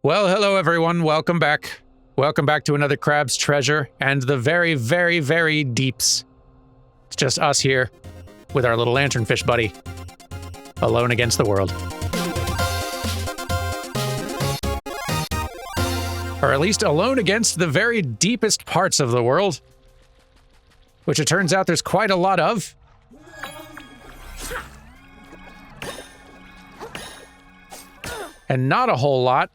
Well, hello everyone, welcome back. Welcome back to another Crab's Treasure and the very, very, very deeps. It's just us here with our little lanternfish buddy, alone against the world. Or at least alone against the very deepest parts of the world, which it turns out there's quite a lot of. And not a whole lot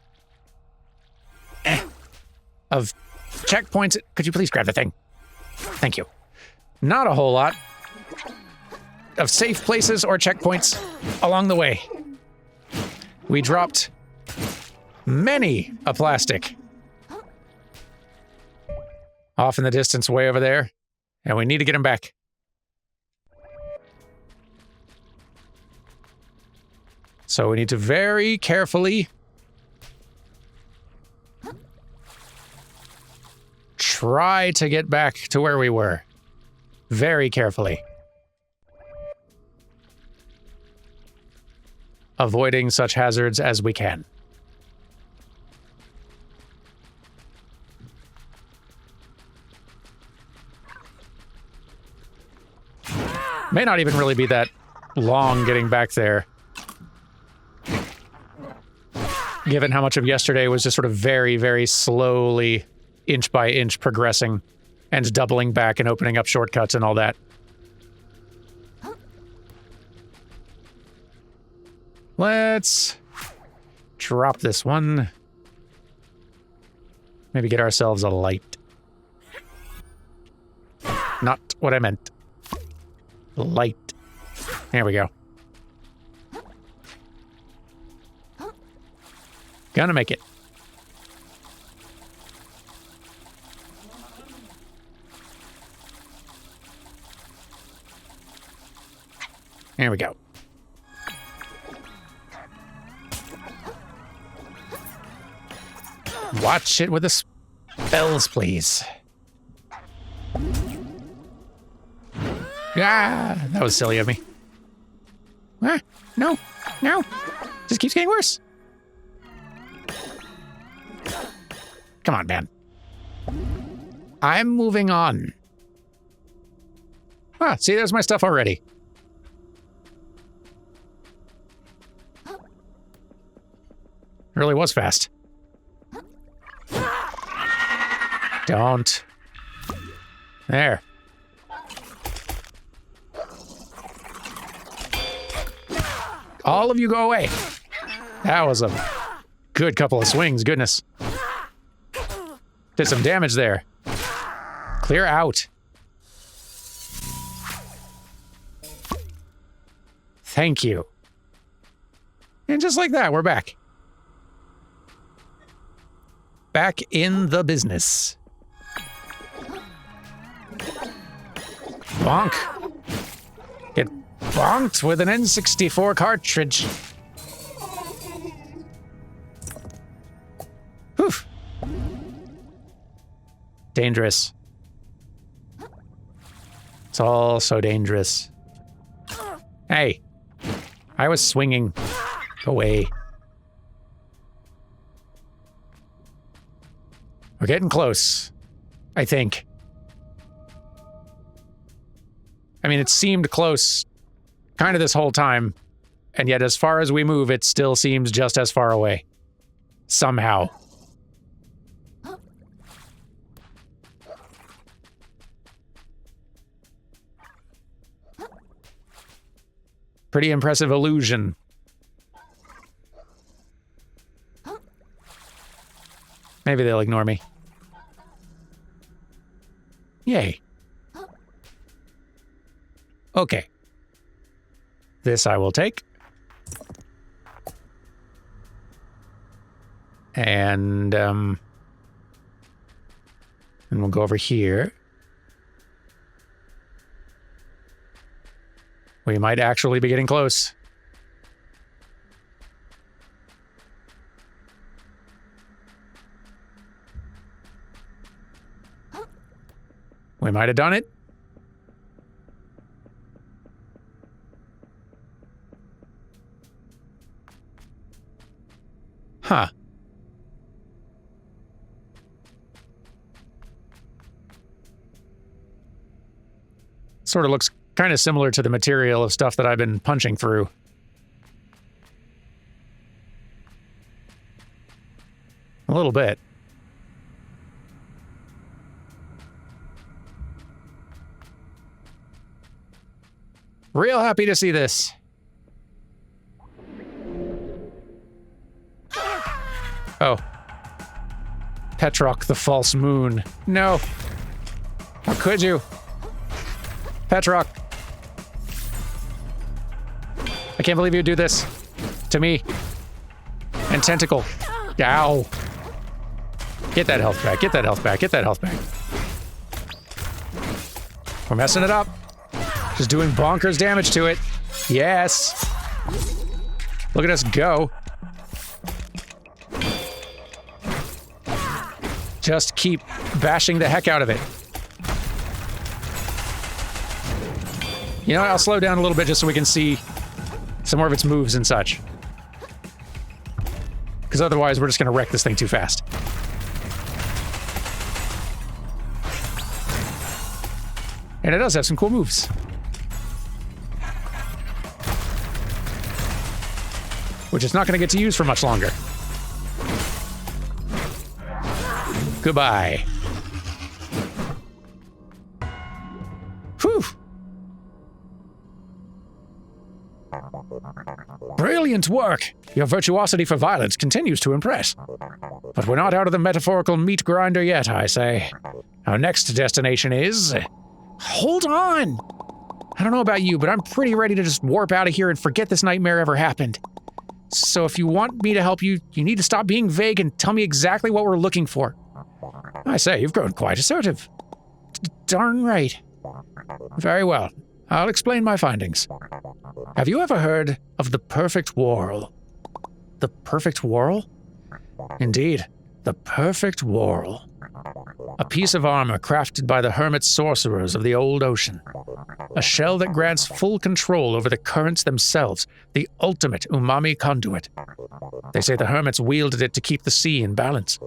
of checkpoints. Could you please grab the thing? Thank you. Not a whole lot of safe places or checkpoints along the way. We dropped many a plastic off in the distance way over there, and we need to get them back. So we need to very carefully try to get back to where we were. Very carefully. Avoiding such hazards as we can. May not even really be that long getting back there, given how much of yesterday was just sort of very, very slowly, inch by inch progressing and doubling back and opening up shortcuts and all that. Let's drop this one. Maybe get ourselves a light. Not what I meant. Light. There we go. Gonna make it. There we go. Watch it with the spells, please. Ah, that was silly of me. Ah, no, no. Just keeps getting worse. Come on, man. I'm moving on. Ah, see, there's my stuff already. It really was fast. Don't. There. All of you go away. That was a good couple of swings, goodness. Did some damage there. Clear out. Thank you. And just like that, we're back. Back in the business. Bonk. Get bonked with an N64 cartridge. Whew. Dangerous. It's all so dangerous. Hey. I was swinging. Away. We're getting close. I think. I mean, it seemed close kind of this whole time, and yet as far as we move, it still seems just as far away. Somehow. Pretty impressive illusion. Maybe they'll ignore me. Yay. Okay. This I will take. And we'll go over here. We might actually be getting close. We might have done it. Huh. Sort of looks kind of similar to the material of stuff that I've been punching through. A little bit. Real happy to see this. Oh. Petroch, the false moon. No. How could you? Petroch. I can't believe you do this. To me. And Tentacle. Ow. Get that health back, get that health back, get that health back. We're messing it up. Just doing bonkers damage to it. Yes. Look at us go. Just keep bashing the heck out of it. You know what? I'll slow down a little bit just so we can see some more of its moves and such. Because otherwise we're just going to wreck this thing too fast. And it does have some cool moves. Which it's not going to get to use for much longer. Goodbye. Whew. Brilliant work! Your virtuosity for violence continues to impress. But we're not out of the metaphorical meat grinder yet, I say. Our next destination is... Hold on! I don't know about you, but I'm pretty ready to just warp out of here and forget this nightmare ever happened. So if you want me to help you, you need to stop being vague and tell me exactly what we're looking for. I say, you've grown quite assertive. Darn right. Very well. I'll explain my findings. Have you ever heard of the perfect whorl? The perfect whorl? Indeed, the perfect whorl. A piece of armor crafted by the hermit sorcerers of the old ocean. A shell that grants full control over the currents themselves, the ultimate umami conduit. They say the hermits wielded it to keep the sea in balance.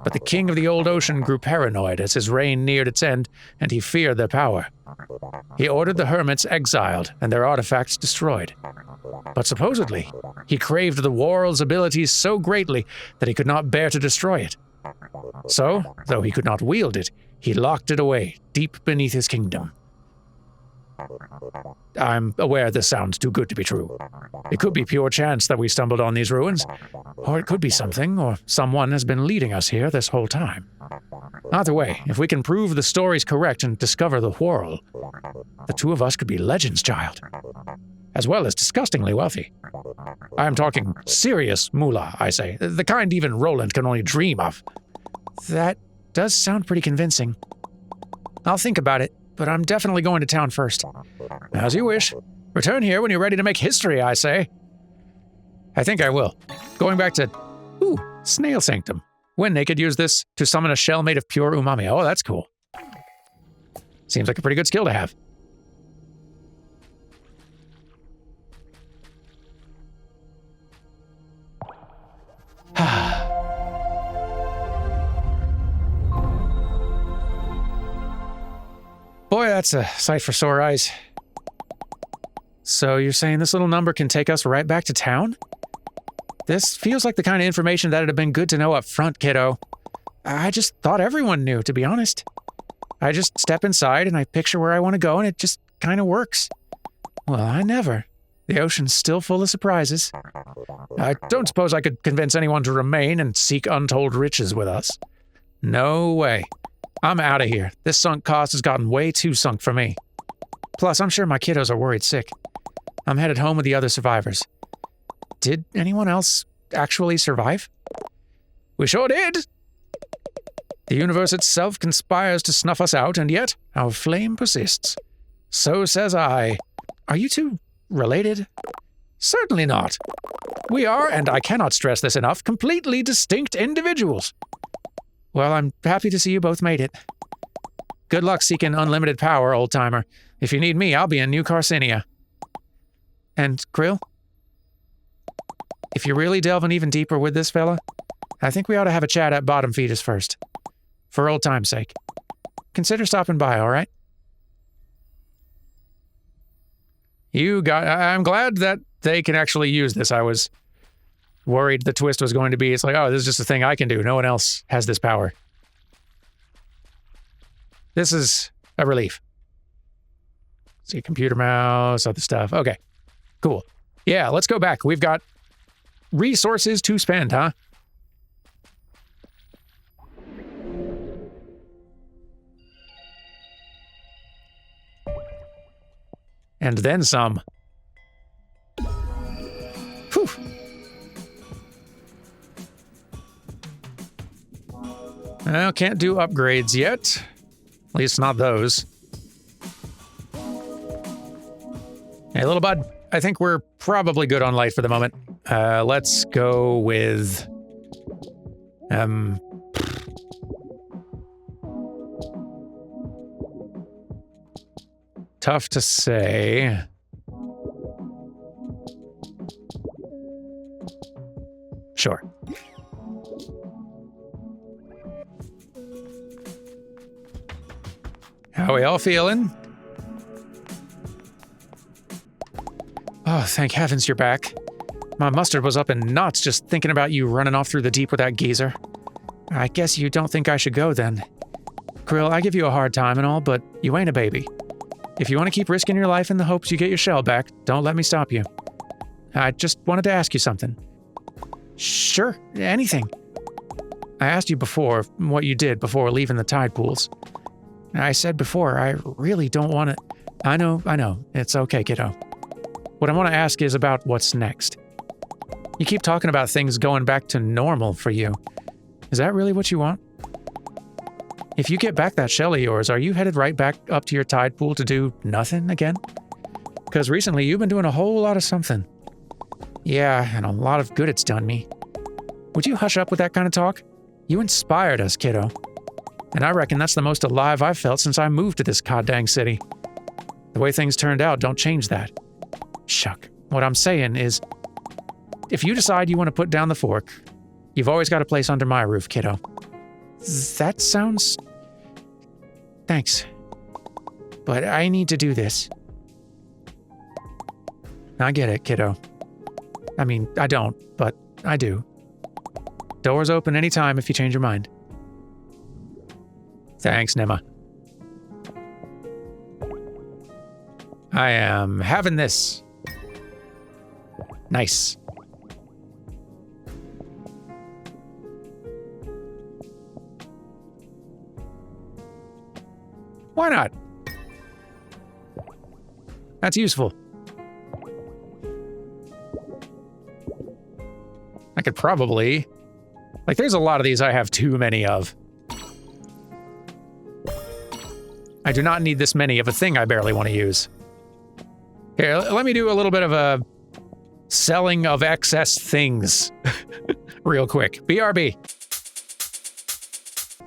But the king of the old ocean grew paranoid as his reign neared its end, and he feared their power. He ordered the hermits exiled and their artifacts destroyed. But supposedly, he craved the whorl's abilities so greatly that he could not bear to destroy it. So, though he could not wield it, he locked it away, deep beneath his kingdom. I'm aware this sounds too good to be true. It could be pure chance that we stumbled on these ruins, or it could be something or someone has been leading us here this whole time. Either way, if we can prove the story's correct and discover the whorl, the two of us could be legends, child. As well as disgustingly wealthy. I am talking serious moolah, I say, the kind even Roland can only dream of. That does sound pretty convincing. I'll think about it, but I'm definitely going to town first. As you wish. Return here when you're ready to make history, I say. I think I will. Going back to... Ooh, Snail Sanctum. When naked, use this to summon a shell made of pure umami. Oh, that's cool. Seems like a pretty good skill to have. Boy, that's a sight for sore eyes. So you're saying this little number can take us right back to town? This feels like the kind of information that'd have been good to know up front, kiddo. I just thought everyone knew, to be honest. I just step inside and I picture where I want to go and it just kind of works. Well, I never. The ocean's still full of surprises. I don't suppose I could convince anyone to remain and seek untold riches with us. No way. I'm out of here. This sunk cost has gotten way too sunk for me. Plus, I'm sure my kiddos are worried sick. I'm headed home with the other survivors. Did anyone else actually survive? We sure did! The universe itself conspires to snuff us out, and yet our flame persists. So says I. Are you two related? Certainly not. We are, and I cannot stress this enough, completely distinct individuals. Well, I'm happy to see you both made it. Good luck seeking unlimited power, old-timer. If you need me, I'll be in New Carcinia. And, Krill? If you're really delving even deeper with this fella, I think we ought to have a chat at Bottom Feeders first. For old time's sake. Consider stopping by, all right? I'm glad that they can actually use this. I was worried the twist was going to be, it's like, oh, this is just a thing I can do. No one else has this power. This is a relief. See, computer mouse, other stuff. Okay, cool. Yeah, let's go back. We've got resources to spend, huh? And then some. Whew. Well, can't do upgrades yet. At least not those. Hey, little bud, I think we're probably good on light for the moment. Let's go with... Tough to say. Sure. How we all feeling? Oh, thank heavens you're back. My mustard was up in knots just thinking about you running off through the deep with that geezer. I guess you don't think I should go then. Krill, I give you a hard time and all, but you ain't a baby. If you want to keep risking your life in the hopes you get your shell back, don't let me stop you. I just wanted to ask you something. Sure, anything. I asked you before what you did before leaving the tide pools. I said before, I really don't want to... I know. It's okay, kiddo. What I want to ask is about what's next. You keep talking about things going back to normal for you. Is that really what you want? If you get back that shell of yours, are you headed right back up to your tide pool to do nothing again? Because recently you've been doing a whole lot of something. Yeah, and a lot of good it's done me. Would you hush up with that kind of talk? You inspired us, kiddo. And I reckon that's the most alive I've felt since I moved to this goddamn city. The way things turned out don't change that. Shuck. What I'm saying is, if you decide you want to put down the fork, you've always got a place under my roof, kiddo. That sounds... Thanks. But I need to do this. I get it, kiddo. I mean, I don't, but I do. Doors open anytime if you change your mind. Thanks, Nima. I am having this. Nice. Why not? That's useful. I could probably... Like, there's a lot of these I have too many of. I do not need this many of a thing I barely want to use. Here, let me do a little bit of a selling of excess things real quick. BRB.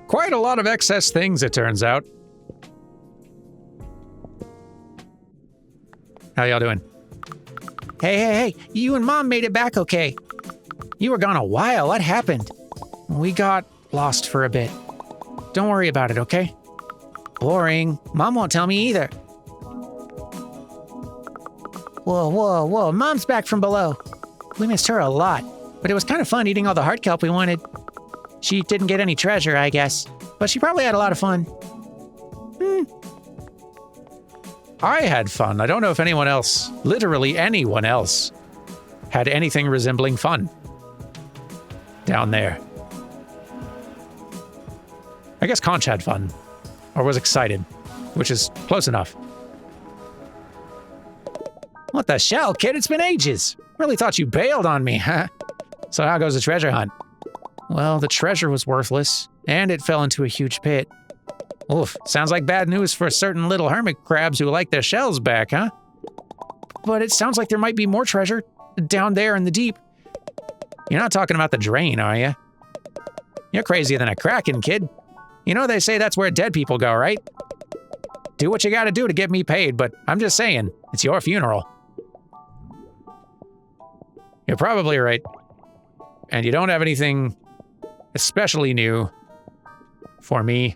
Quite a lot of excess things, it turns out. How y'all doing? Hey, you and Mom made it back okay. You were gone a while. What happened? We got lost for a bit. Don't worry about it, okay? Boring. Mom won't tell me either. Whoa. Mom's back from below. We missed her a lot, but it was kind of fun eating all the heart kelp we wanted. She didn't get any treasure, I guess, but she probably had a lot of fun. I had fun. I don't know if anyone else, literally anyone else, had anything resembling fun down there. I guess Conch had fun, or was excited, which is close enough. What the shell, kid? It's been ages. Really thought you bailed on me, huh? So how goes the treasure hunt? Well, the treasure was worthless, and it fell into a huge pit. Oof, sounds like bad news for certain little hermit crabs who like their shells back, huh? But it sounds like there might be more treasure down there in the deep. You're not talking about the drain, are you? You're crazier than a kraken, kid. You know they say that's where dead people go, right? Do what you gotta do to get me paid, but I'm just saying, it's your funeral. You're probably right. And you don't have anything especially new for me.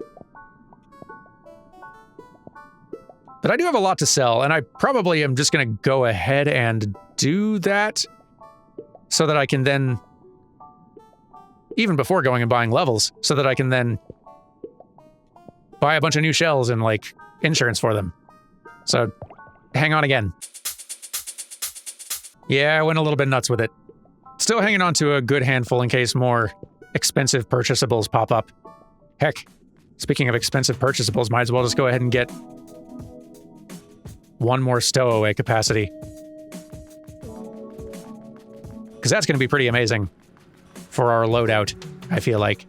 But I do have a lot to sell, and I probably am just going to go ahead and do that so that I can then, even before going and buying levels, so that I can then buy a bunch of new shells and, like, insurance for them. So, hang on again. Yeah, I went a little bit nuts with it. Still hanging on to a good handful in case more expensive purchasables pop up. Heck, speaking of expensive purchasables, might as well just go ahead and get one more stowaway capacity. Because that's going to be pretty amazing for our loadout, I feel like.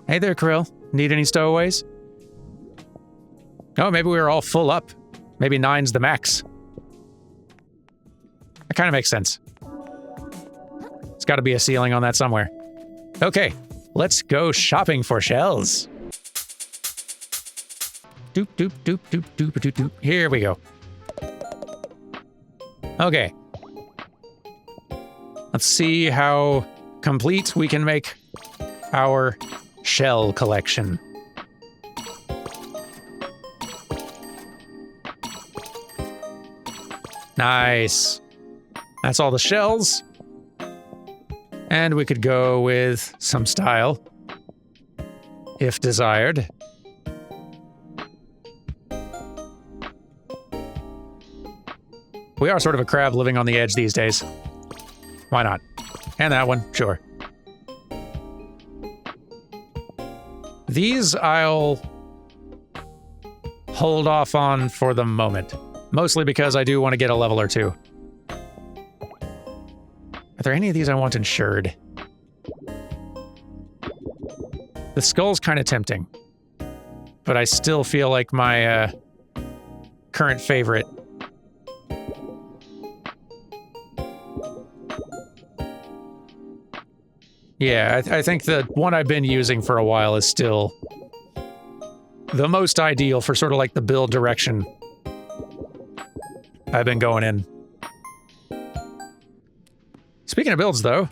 Hey there, Krill. Need any stowaways? Oh, maybe we were all full up. Maybe 9's the max. That kind of makes sense. There's got to be a ceiling on that somewhere. Okay, let's go shopping for shells. Doop, doop, doop, doop, doop, doop, doop. Here we go. Okay. Let's see how complete we can make our shell collection. Nice. That's all the shells. And we could go with some style, if desired. We are sort of a crab living on the edge these days. Why not? And that one, sure. These I'll hold off on for the moment. Mostly because I do want to get a level or two. Are there any of these I want insured? The skull's kind of tempting. But I still feel like my current favorite. Yeah, I think the one I've been using for a while is still the most ideal for sort of like the build direction I've been going in. Speaking of builds, though,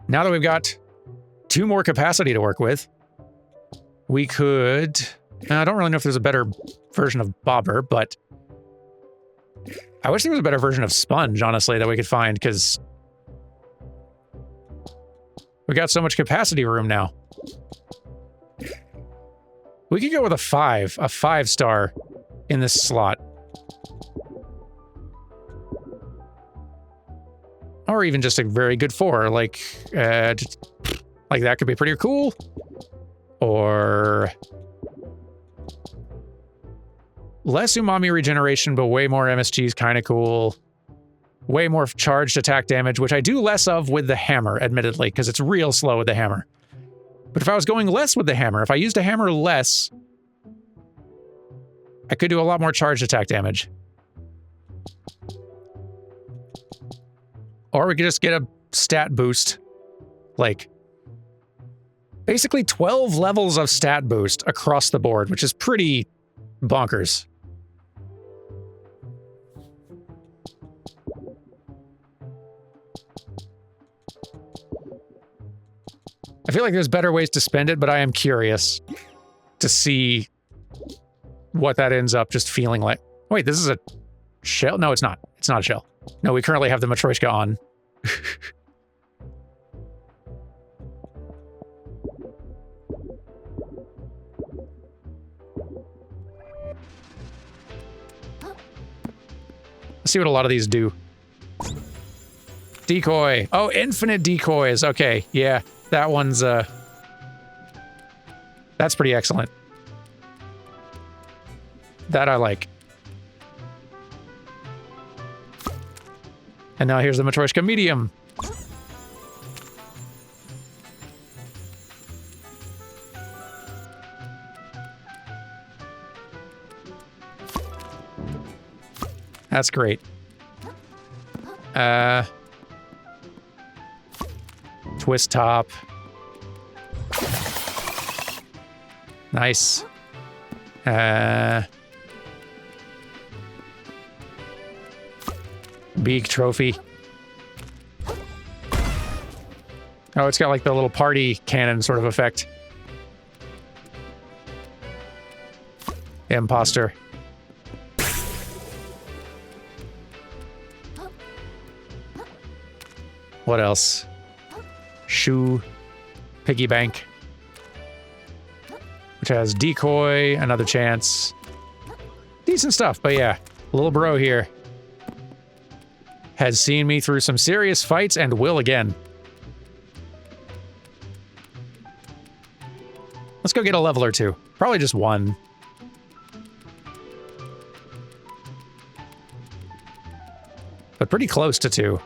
now that we've got 2 more capacity to work with, we could... I don't really know if there's a better version of Bobber, but I wish there was a better version of Sponge, honestly, that we could find, because we got so much capacity room now. We could go with a 5-star in this slot. Or even just a very good 4, like that could be pretty cool. Or less umami regeneration, but way more MSG is kind of cool. Way more charged attack damage, which I do less of with the hammer, admittedly, because it's real slow with the hammer. But if I was going less with the hammer, if I used a hammer less, I could do a lot more charged attack damage. Or we could just get a stat boost. Like, basically 12 levels of stat boost across the board, which is pretty bonkers. I feel like there's better ways to spend it, but I am curious to see what that ends up just feeling like. Wait, this is a shell? No, it's not. It's not a shell. No, we currently have the Matryoshka on. Let's see what a lot of these do. Decoy. Oh, infinite decoys. Okay, yeah. That one's, that's pretty excellent. That I like. And now here's the Matryoshka medium. That's great. Twist top. Nice. Beak trophy. Oh, it's got like the little party cannon sort of effect. imposter. What else? Shoe. Piggy bank. Which has decoy, another chance. Decent stuff, but yeah. Little bro here has seen me through some serious fights and will again. Let's go get a level or two. Probably just one. But pretty close to two.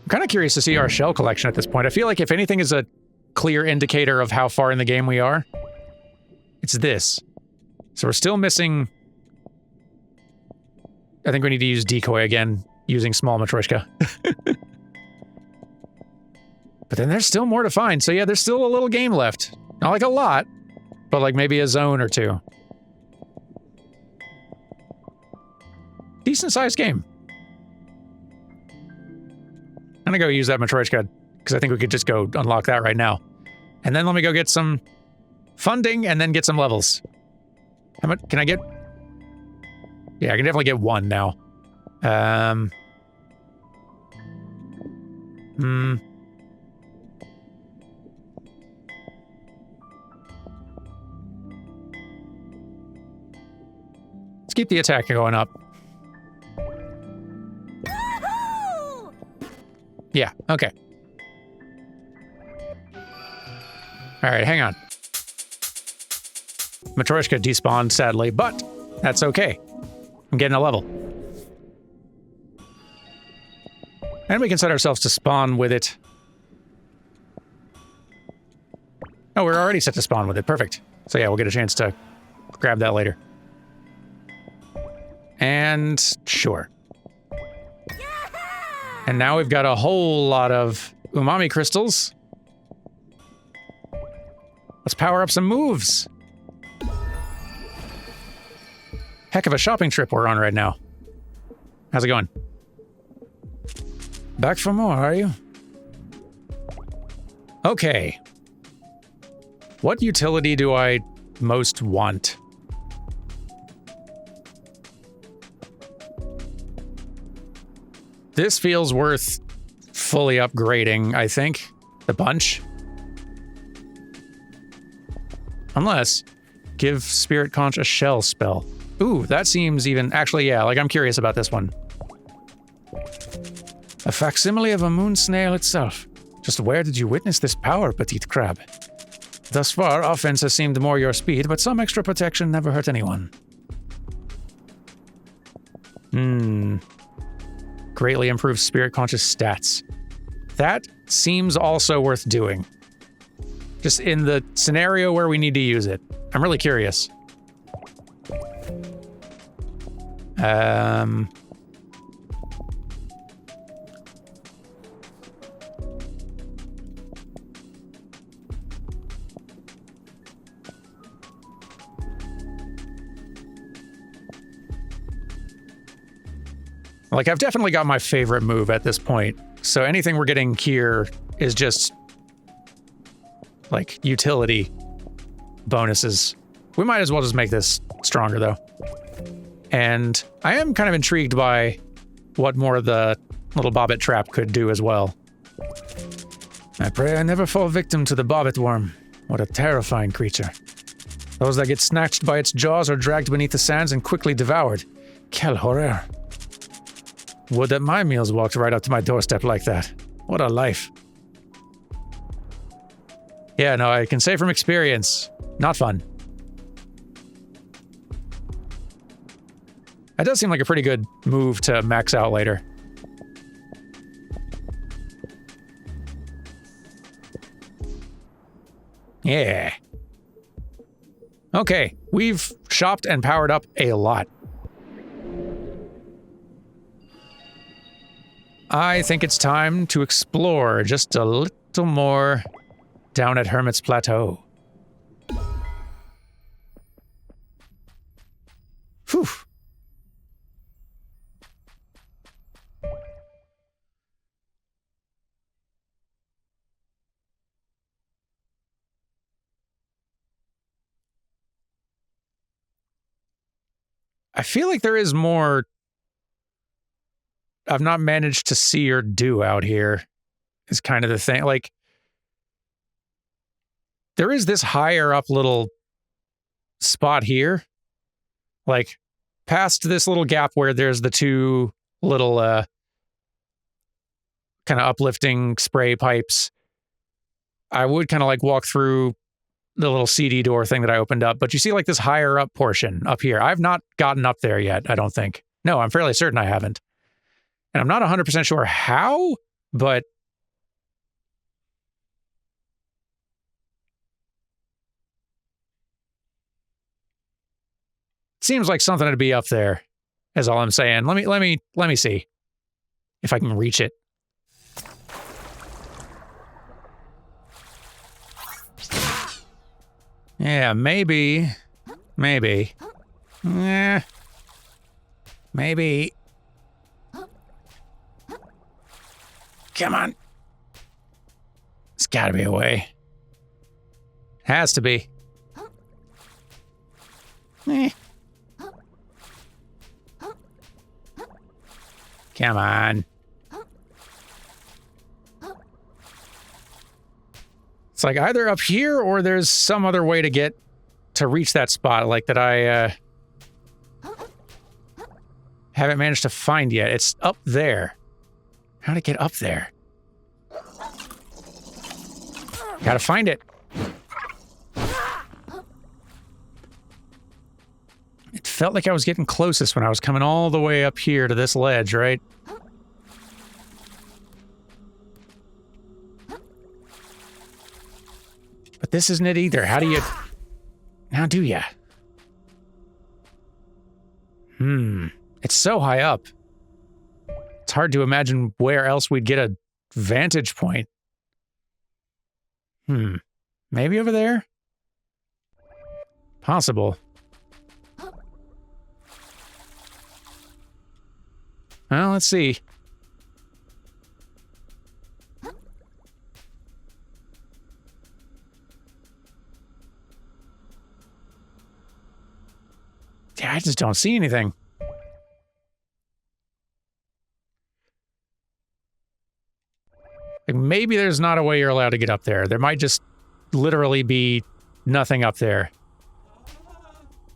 I'm kind of curious to see our shell collection at this point. I feel like if anything is a clear indicator of how far in the game we are, it's this. So we're still missing... I think we need to use decoy again, using small Matryoshka. But then there's still more to find. So yeah, there's still a little game left. Not like a lot, but like maybe a zone or two. Decent sized game. I'm gonna go use that Matryoshka, because I think we could just go unlock that right now. And then let me go get some funding and then get some levels. How much can I get? Yeah, I can definitely get one now. Let's keep the attack going up. Yeah, okay. Alright, hang on. Matryoshka despawned, sadly, but that's okay. I'm getting a level. And we can set ourselves to spawn with it. Oh, we're already set to spawn with it. Perfect. So yeah, we'll get a chance to grab that later. And sure. And now we've got a whole lot of umami crystals. Let's power up some moves. Heck of a shopping trip we're on right now. How's it going? Back for more, are you? Okay. What utility do I most want? This feels worth fully upgrading, I think. The bunch. Unless, give Spirit Conch a shell spell. Ooh, that seems even... Actually, yeah, like I'm curious about this one. A facsimile of a moon snail itself. Just where did you witness this power, petite crab? Thus far, offense has seemed more your speed, but some extra protection never hurt anyone. Greatly improves Spirit Conch's stats. That seems also worth doing. Just in the scenario where we need to use it. I'm really curious. Like, I've definitely got my favorite move at this point, so anything we're getting here is just, like, utility bonuses. We might as well just make this stronger, though. And I am kind of intrigued by what more the little bobbit trap could do as well. I pray I never fall victim to the bobbit worm. What a terrifying creature. Those that get snatched by its jaws are dragged beneath the sands and quickly devoured. Quel horreur. Would that my meals walked right up to my doorstep like that. What a life. Yeah, no, I can say from experience, not fun. That does seem like a pretty good move to max out later. Yeah. Okay, we've shopped and powered up a lot. I think it's time to explore just a little more down at Hermit's Plateau. Whew. I feel like there is more I've not managed to see or do out here is kind of the thing. Like, there is this higher up little spot here, like past this little gap where there's the two little kind of uplifting spray pipes. I would kind of like walk through the little CD door thing that I opened up, but you see like this higher up portion up here. I've not gotten up there yet, I don't think. No, I'm fairly certain I haven't. And I'm not 100% sure how, but it seems like something to be up there, is all I'm saying. Let me see if I can reach it. Yeah, maybe. Maybe. Maybe. Come on. There's gotta be a way. Has to be. Come on. It's like either up here or there's some other way to get to reach that spot, like that I haven't managed to find yet. It's up there. How to get up there? Gotta find it. It felt like I was getting closest when I was coming all the way up here to this ledge, right? But this isn't it either. How do you... How do ya? It's so high up. It's hard to imagine where else we'd get a vantage point. Maybe over there? Possible. Well, let's see. Yeah, I just don't see anything. Like, maybe there's not a way you're allowed to get up there. There might just literally be nothing up there.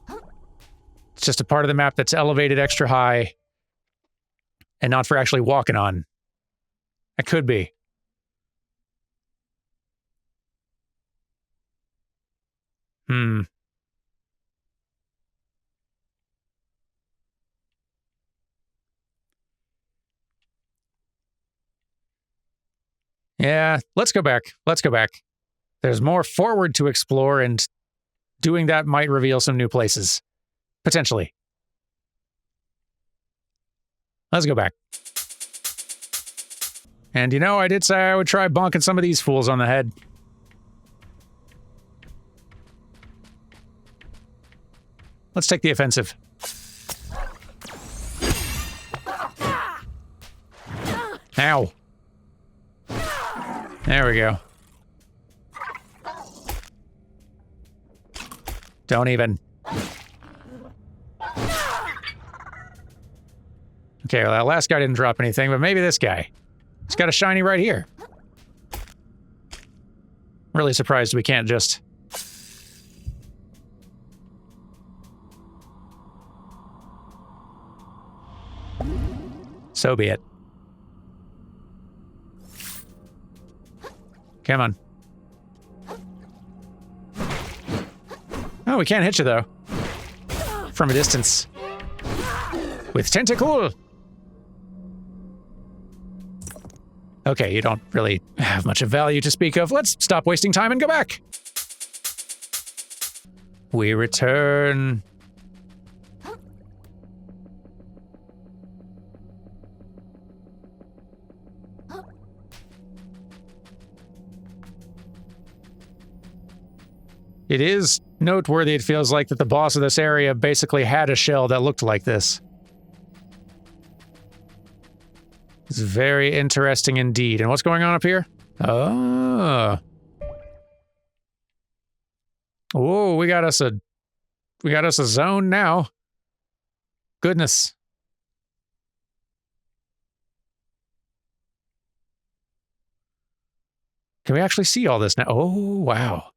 It's just a part of the map that's elevated extra high and not for actually walking on. It could be. Yeah, let's go back. Let's go back. There's more forward to explore, and doing that might reveal some new places. Potentially. Let's go back. And you know, I did say I would try bonking some of these fools on the head. Let's take the offensive. Ow. There we go. Don't even. Okay, well, that last guy didn't drop anything, but maybe this guy. He's got a shiny right here. Really surprised we can't just... So be it. Come on. Oh, we can't hit you, though. From a distance. With tentacle! Okay, you don't really have much of value to speak of. Let's stop wasting time and go back. We return. It is noteworthy, it feels like, that the boss of this area basically had a shell that looked like this. It's very interesting indeed. And what's going on up here? Oh. Whoa, we got us a zone now. goodness. Can we actually see all this now? Oh, wow.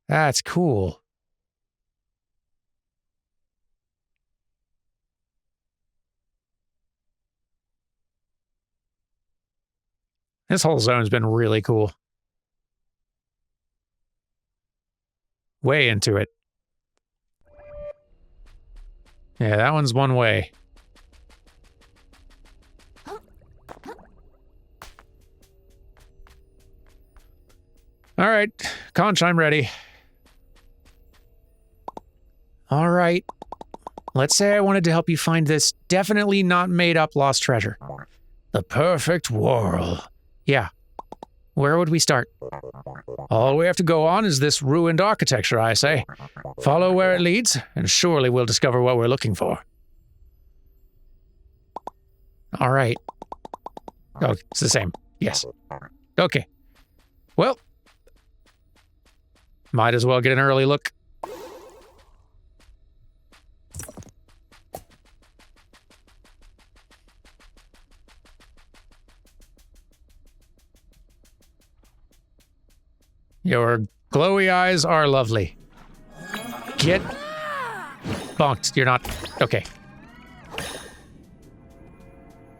That's cool. This whole zone's been really cool. Way into it. Yeah, that one's one way. All right, Conch, I'm ready. All right. Let's say I wanted to help you find this definitely not made up lost treasure. The perfect whirl. Yeah. Where would we start? All we have to go on is this ruined architecture, I say. Follow where it leads, and surely we'll discover what we're looking for. All right. Oh, it's the same. Yes. Okay. Well, might as well get an early look. Your glowy eyes are lovely. Get bonked. You're not... Okay.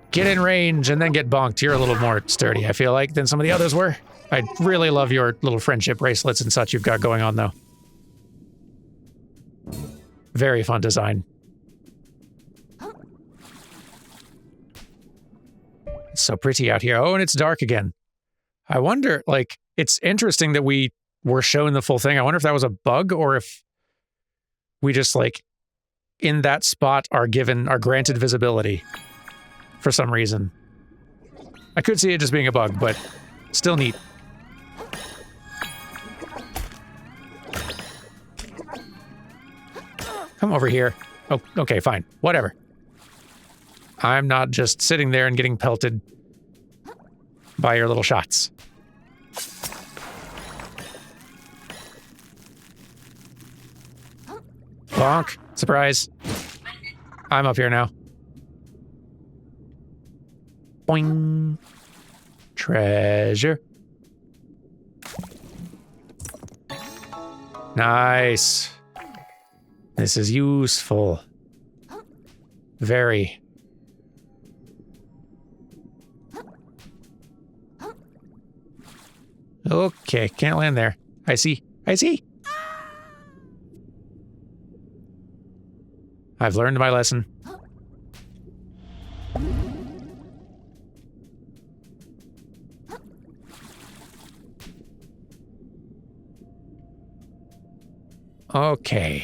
Get in range and then get bonked. You're a little more sturdy, I feel like, than some of the others were. I really love your little friendship bracelets and such you've got going on, though. Very fun design. It's so pretty out here. Oh, and it's dark again. I wonder, like, it's interesting that we were shown the full thing. I wonder if that was a bug or if we just, like, in that spot are granted visibility for some reason. I could see it just being a bug, but still neat. Come over here. Oh, okay, fine. Whatever. I'm not just sitting there and getting pelted by your little shots. Bonk. Surprise. I'm up here now. Boing. Treasure. Nice. This is useful. Very. Okay, can't land there. I see. I see. I've learned my lesson. Okay.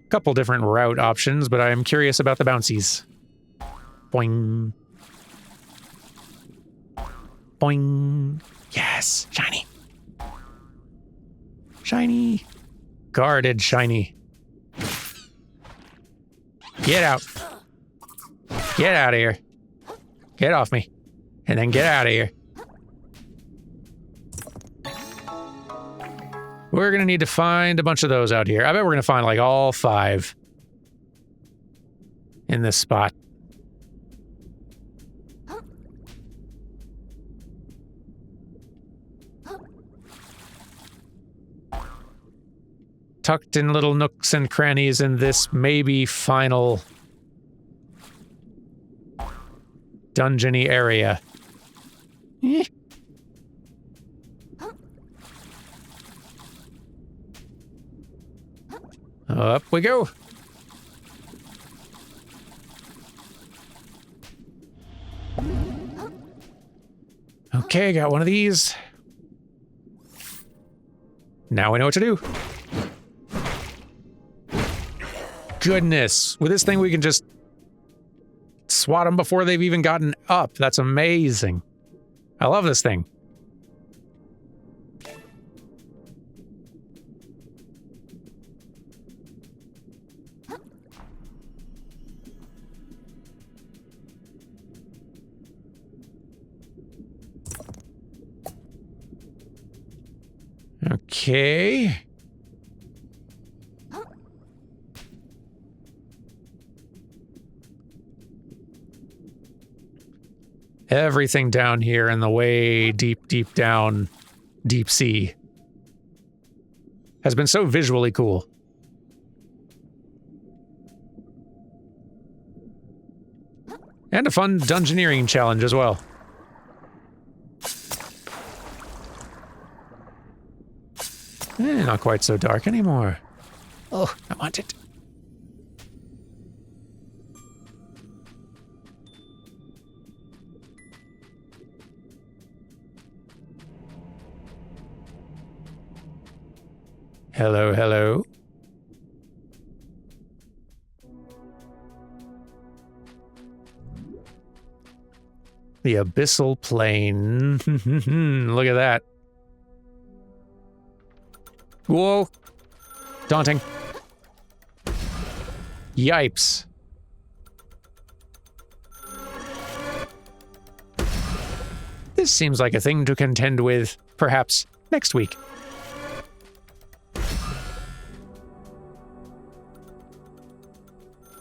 Couple different route options, but I'm curious about the bouncies. Boing. Boing. Yes. Shiny. Shiny. Guarded shiny. Get out. Get out of here. Get off me. And then get out of here. We're gonna need to find a bunch of those out here. I bet we're gonna find like all 5 in this spot. Tucked in little nooks and crannies in this maybe final dungeony area. Up we go. Okay, got one of these. Now we know what to do. Goodness. With this thing, we can just swat them before they've even gotten up. That's amazing. I love this thing. Okay. Everything down here in the way deep, deep down, deep sea has been so visually cool. And a fun dungeoneering challenge as well. Not quite so dark anymore. Oh, I want it. Hello, hello. The abyssal plane. Look at that. Whoa. Daunting. Yipes. This seems like a thing to contend with, perhaps, next week.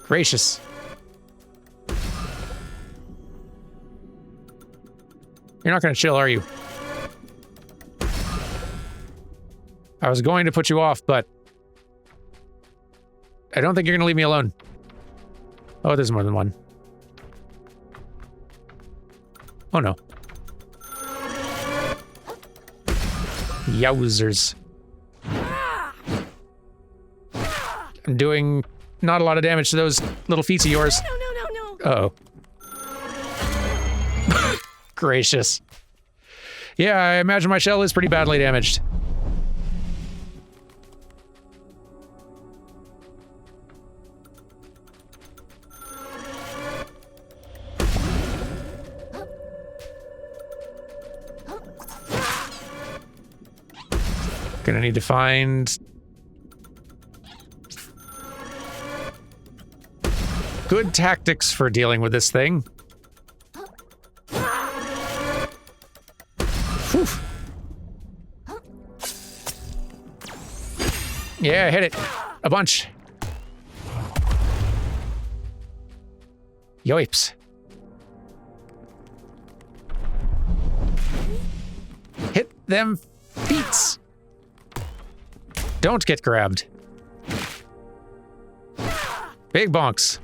Gracious. You're not going to chill, are you? I was going to put you off, but I don't think you're going to leave me alone. Oh, there's more than one. Oh, no. Yowzers. I'm doing not a lot of damage to those little feet of yours. No. Uh-oh. Gracious. Yeah, I imagine my shell is pretty badly damaged. Gonna need to find good tactics for dealing with this thing. Whew. Yeah, hit it. A bunch. Yoips. Hit them feets. Don't get grabbed. Big bonks.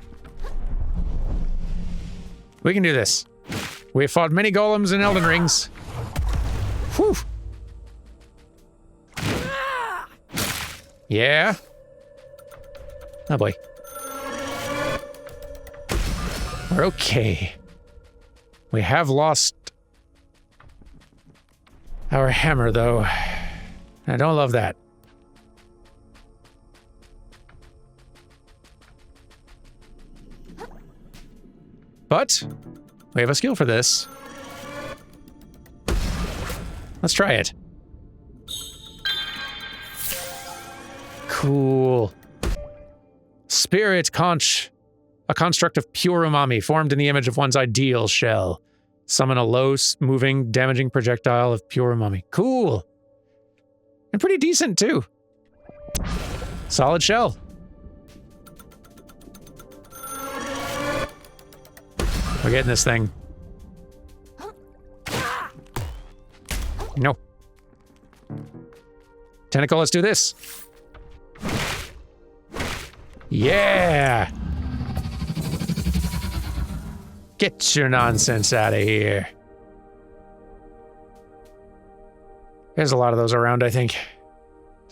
We can do this. We've fought many golems and Elden Rings. Whew. Yeah. Oh boy. We're okay. We have lost our hammer, though. I don't love that. But we have a skill for this. Let's try it. Cool. Spirit conch. A construct of pure umami formed in the image of one's ideal shell. Summon a low, moving, damaging projectile of pure umami. Cool. And pretty decent, too. Solid shell. We're getting this thing. No. Tentacle, let's do this. Yeah! Get your nonsense out of here. There's a lot of those around, I think.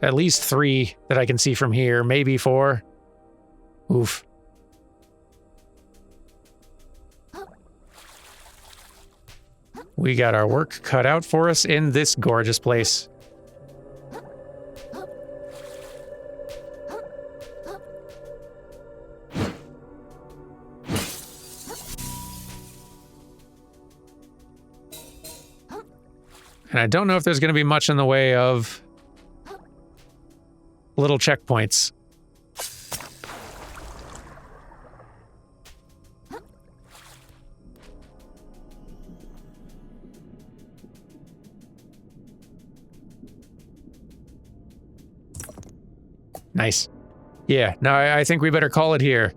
At least 3 that I can see from here, maybe 4. Oof. We got our work cut out for us in this gorgeous place. And I don't know if there's going to be much in the way of little checkpoints. Nice. Yeah, no, I think we better call it here.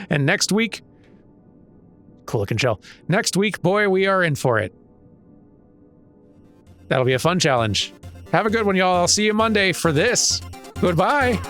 And next week, cool looking shell. Next week, boy, we are in for it. That'll be a fun challenge. Have a good one, y'all. I'll see you Monday for this. Goodbye.